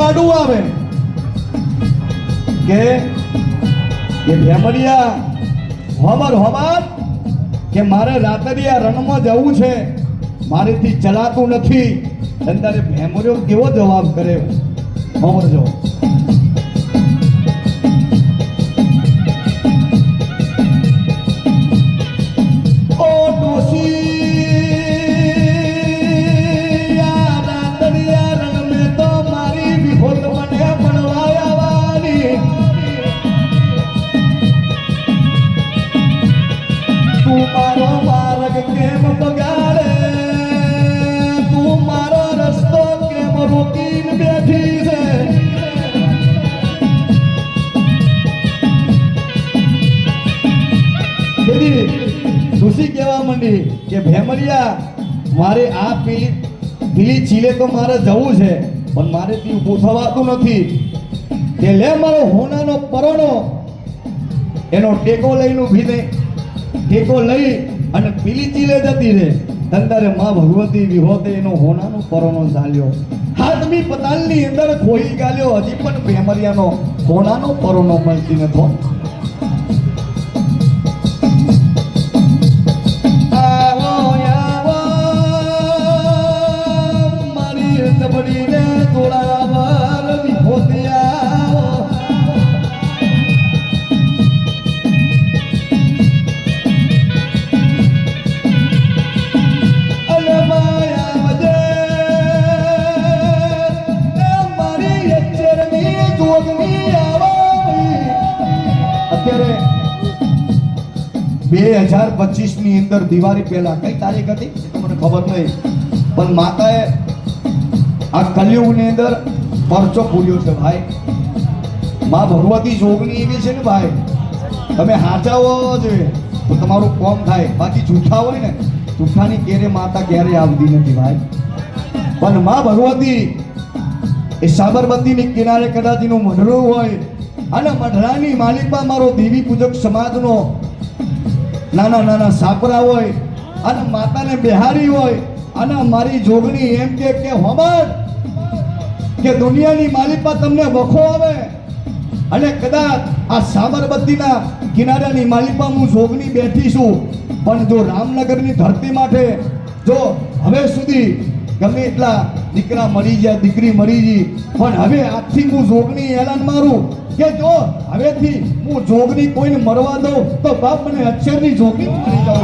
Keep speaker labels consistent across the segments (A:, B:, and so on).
A: આડું આવે કે ભેમરિયા હમર કે મારે રાતરિયા રણમાં જવું છે, મારેથી ચલાતું નથી. ત્યારે ભેમરિયો કેવો જવાબ કરે સાંભળજો. ઋષિ કહેવા માંડી કે ભેમરિયા મારે આ પીલી ચીલે તો મારે જવું છે, પણ મારે થી ઊભું થવાતું નથી. કે લે મારો હોનાનો પરોણો એનો ટેકો લઈને ઊભી થઈ, ટેકો લઈ અને પીલી ચીલે જતી રહે. તંદરે માં ભગવતી વિહોતે એનો હોનાનો પરોણો ઝાલ્યો, હાથમી પતાલની અંદર ખોઈ ગાલ્યો. હજી પણ ભેમરિયાનો હોનાનો પરોણો મળતી નતો. અત્યારે 2025 ની અંદર દિવાળી પહેલા કઈ તારીખ હતી મને ખબર નહીં, પણ માતાએ આ કલયુગની અંદર પરચો પૂર્યો છે ભાઈ. માં ભગવતી જોગણી એવી છે ને ભાઈ, તમે હાચાવો જોઈએ તો તમારું કોમ થાય, બાકી જૂઠા હોય ને જૂઠાની કેરે માતા ક્યારે આવતી નથી ભાઈ. પણ માં ભગવતી એ સાબરમતીની કિનારે કદાચ એનું મઢરું હોય અને મઢરાની માલિકા મારો દેવી પૂજક સમાજનો નાના નાના સાપરા હોય અને માતાને બિહારી હોય અને મારી જોગણી એમ કે હોમર કે દુનિયાની માલિકા તમને વખો આવે અને કદાચ આ સાબરમતીના કિનારાની માલિકા હું જોગણી બેઠી છું, પણ જો રામનગરની ધરતી માટે જો હવે સુધી ગમે એટલા દીકરા મરી ગયા, દીકરી મરી ગઈ, પણ હવે આજથી હું જોગણી એલાન મારું કે જો હવેથી હું જોગણી કોઈને મરવા દઉં તો બાપ મને અક્ષરની જોગણી મરી જાવ.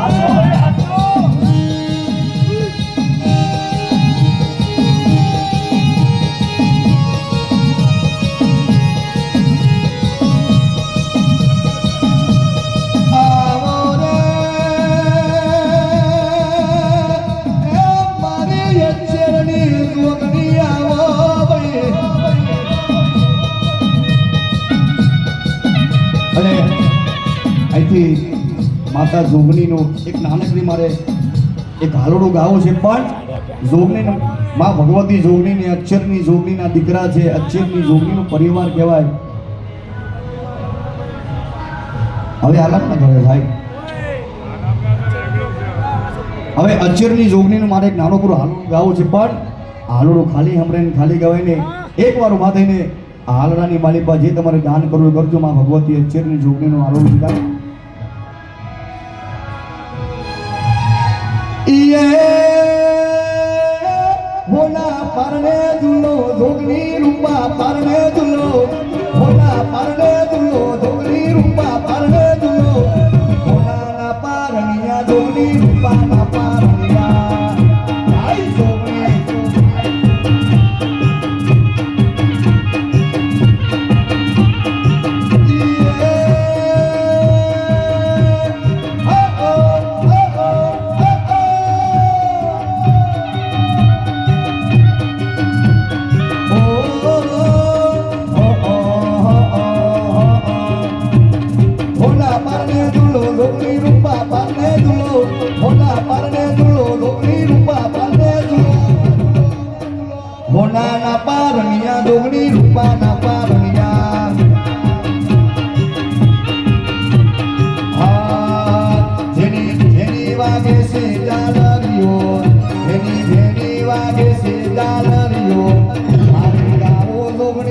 A: અને અહીંથી માતા જોગણીનું એક નાનકડી મારે એક હાલોડું ગાવું છે, પણ જોગણીનું માં ભગવતી જોગણીની અક્ષરની જોગણીના દીકરા છે, અક્ષરની જોગણીનો પરિવાર કહેવાય. હવે આલાપ ના કરે ભાઈ. હવે અક્ષરની જોગણીનું મારે એક નાનો પૂરો હાલોડું ગાવું છે, પણ હાલોડું ખાલી હમરે ખાલી ગવાય ને એક વાર ઉભા થઈને હાલડાની માલિકા જે તમારે દાન કરવું કરજો. માં ભગવતી અક્ષરની જોગણીનું હાલોડું ગાય. હોના પરને દુલો જોગણી રૂપા પરને દુલો, હોના પરને દુલો જોગણી રૂપા પરને દુલો, હોના પારણિયા જોગણી રૂપા ના પારણિયા. આઈ જોગણી હોના પારણિયા જોગણી રૂપા ના પારણિયા. હા જેની જેની વાગે છે જાલરીઓ, જેની જેની વાગે છે જાલરીઓ, મારી ગાવો જોગણી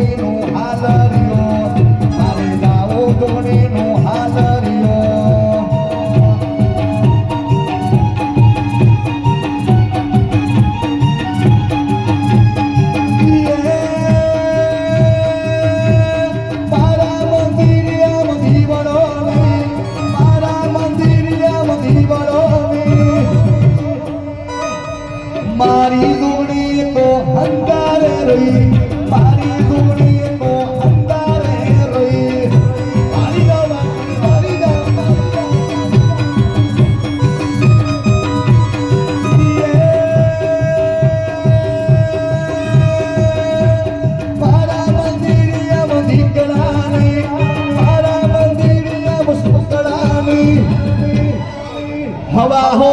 A: મારી દુનિયાનો અંધારે રહી મારી ગાવા મારી ગાવા મારા મંદિરિયામાં દીકરાની મારા મંદિરિયામાં છોકરાની હવા હો